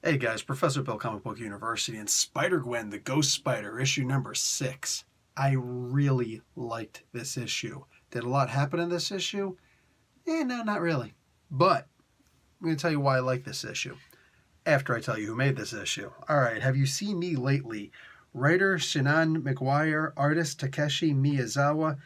Hey guys, Professor Bill Comic Book University and Spider-Gwen the Ghost-Spider, issue number 6. I really liked this issue. Did a lot happen in this issue? No, not really. But I'm going to tell you why I like this issue after I tell you who made this issue. Alright, have you seen me lately? Writer Shannon Mcguire, artist Takeshi Miyazawa,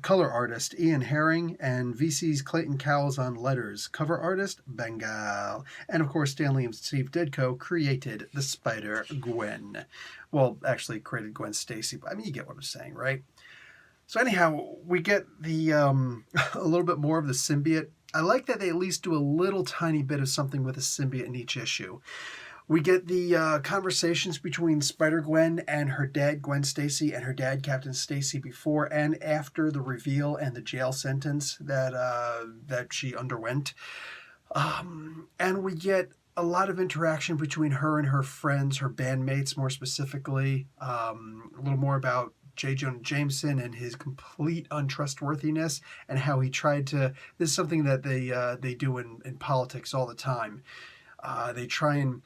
color artist Ian Herring, and VC's Clayton Cowles on letters. Cover artist Bengal. And of course, Stanley and Steve Ditko created the Spider-Gwen. Well, actually created Gwen Stacy, but I mean, you get what I'm saying, right? So anyhow, we get the a little bit more of the symbiote. I like that they at least do a little tiny bit of something with a symbiote in each issue. We get the conversations between Spider-Gwen and her dad, Gwen Stacy, and her dad, Captain Stacy, before and after the reveal and the jail sentence that she underwent. And we get a lot of interaction between her and her friends, her bandmates more specifically. A little more about J. Jonah Jameson and his complete untrustworthiness and how he tried to... This is something that they do in politics all the time. They try and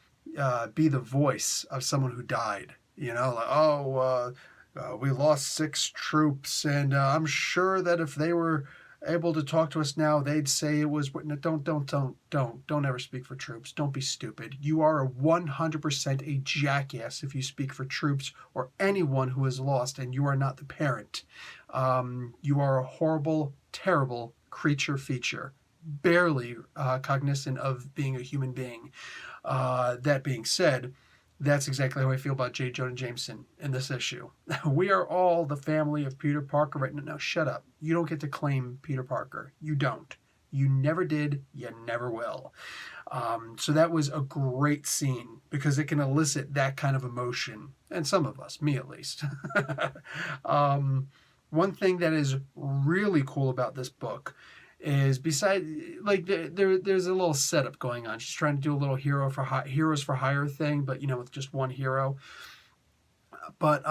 be the voice of someone who died. You know, like, we lost 6 troops, and I'm sure that if they were able to talk to us now, they'd say it was... Don't ever speak for troops. Don't be stupid. You are 100% a jackass if you speak for troops or anyone who is lost, and you are not the parent. You are a horrible, terrible creature feature, barely cognizant of being a human being. That being said, that's exactly how I feel about J. Jonah Jameson in this issue. We are all the family of Peter Parker right now. No, shut up. You don't get to claim Peter Parker. You don't. You never did. You never will. So that was a great scene because it can elicit that kind of emotion. And some of us, me at least. One thing that is really cool about this book is besides, like, there's a little setup going on. She's trying to do a little heroes for hire thing, but you know, with just one hero. But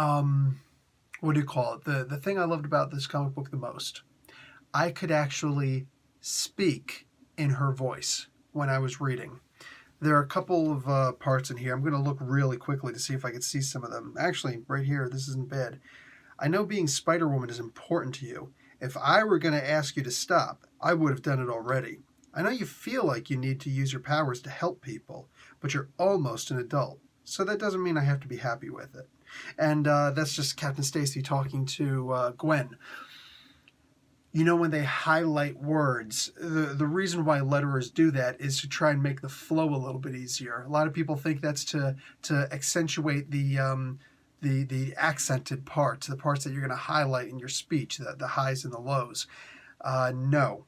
what do you call it? The thing I loved about this comic book the most, I could actually speak in her voice when I was reading. There are a couple of parts in here. I'm going to look really quickly to see if I can see some of them. Actually, right here, this isn't bad. I know being Spider-Woman is important to you. If I were going to ask you to stop, I would have done it already. I know you feel like you need to use your powers to help people, but you're almost an adult, so that doesn't mean I have to be happy with it. And that's just Captain Stacy talking to Gwen. You know, when they highlight words, the reason why letterers do that is to try and make the flow a little bit easier. A lot of people think that's to accentuate the accented parts, the parts that you're going to highlight in your speech, the highs and the lows. No,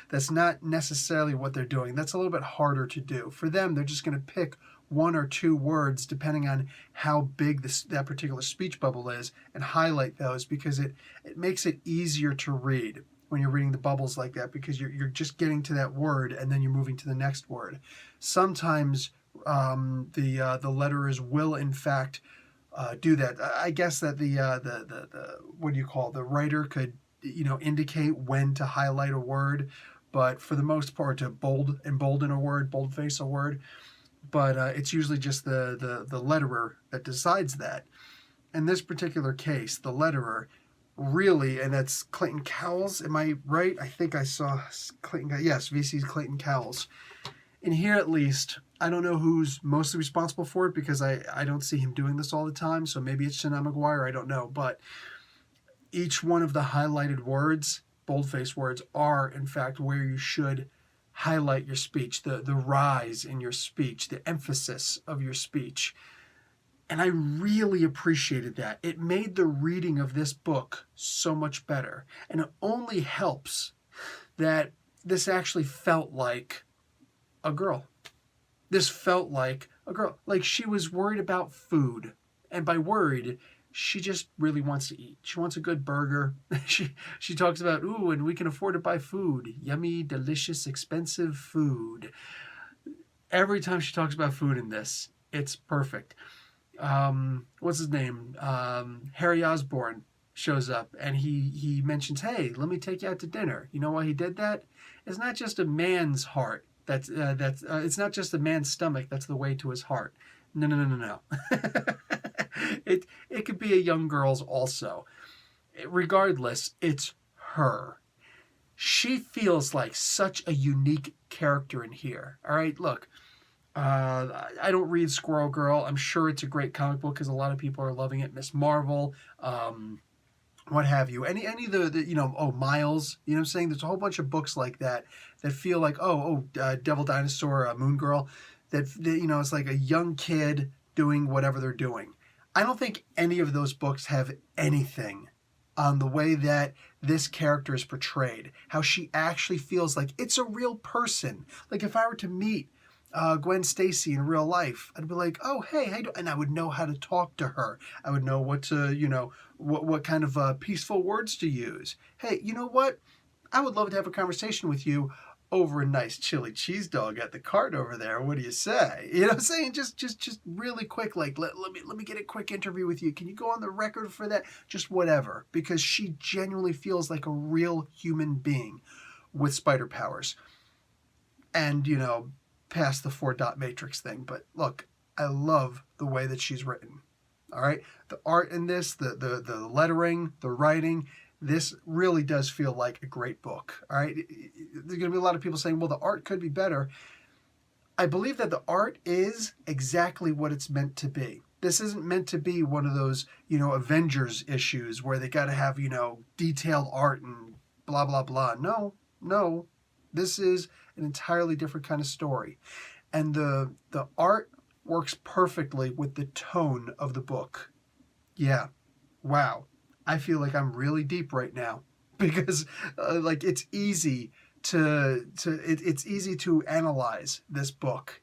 that's not necessarily what they're doing. That's a little bit harder to do. For them, they're just going to pick 1 or 2 words, depending on how big that particular speech bubble is, and highlight those because it makes it easier to read when you're reading the bubbles like that, because you're just getting to that word and then you're moving to the next word. Sometimes the letterers will, in fact, do that. I guess that the what do you call it? The writer could, you know, indicate when to highlight a word, but for the most part to embolden a word, boldface a word. But it's usually just the letterer that decides that. In this particular case, the letterer really, and that's Clayton Cowles. Am I right? I think I saw Clayton. Yes, VC's Clayton Cowles. In here, at least, I don't know who's mostly responsible for it because I don't see him doing this all the time. So maybe it's Shannon Mcguire. I don't know. But each one of the highlighted words, boldface words, are, in fact, where you should highlight your speech, the rise in your speech, the emphasis of your speech. And I really appreciated that. It made the reading of this book so much better. And it only helps that this actually felt like a girl. This felt like a girl. Like she was worried about food. And by worried, she just really wants to eat. She wants a good burger. She talks about, ooh, and we can afford to buy food. Yummy, delicious, expensive food. Every time she talks about food in this, it's perfect. What's his name? Harry Osborn shows up and he mentions, hey, let me take you out to dinner. You know why he did that? It's not just a man's heart It's not just a man's stomach. That's the way to his heart. No, no, no, no, no. It could be a young girl's also. Regardless, it's her. She feels like such a unique character in here. All right, look. I don't read Squirrel Girl. I'm sure it's a great comic book because a lot of people are loving it. Miss Marvel, what have you. Any of the Miles, you know what I'm saying? There's a whole bunch of books like that that feel like, Devil Dinosaur, Moon Girl, that it's like a young kid doing whatever they're doing. I don't think any of those books have anything on the way that this character is portrayed, how she actually feels like it's a real person. Like if I were to meet Gwen Stacy in real life, I'd be like, oh, hey, how you doing? And I would know how to talk to her. I would know what to, what kind of peaceful words to use. Hey, you know what? I would love to have a conversation with you over a nice chili cheese dog at the cart over there. What do you say? You know what I'm saying? Just really quick, like, let me get a quick interview with you. Can you go on the record for that? Just whatever. Because she genuinely feels like a real human being with spider powers. And, past the 4-dot matrix thing. But look, I love the way that she's written. All right? The art in this, the lettering, the writing, this really does feel like a great book. All right? There's going to be a lot of people saying, well, the art could be better. I believe that the art is exactly what it's meant to be. This isn't meant to be one of those, Avengers issues where they got to have, detailed art and blah, blah, blah. No. This is an entirely different kind of story. And the art works perfectly with the tone of the book. Yeah. Wow. I feel like I'm really deep right now because it's easy it's easy to analyze this book.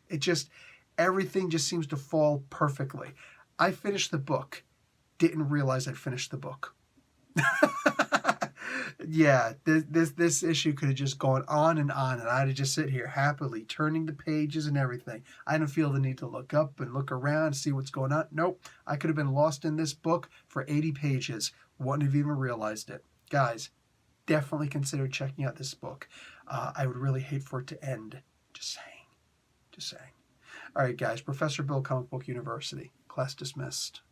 Everything just seems to fall perfectly. I finished the book, didn't realize I finished the book. Yeah, this issue could have just gone on, and I'd have just sit here happily turning the pages and everything. I didn't feel the need to look up and look around, see what's going on. Nope, I could have been lost in this book for 80 pages. Wouldn't have even realized it. Guys, definitely consider checking out this book. I would really hate for it to end. Just saying. All right, guys, Professor Bill, Comic Book University. Class dismissed.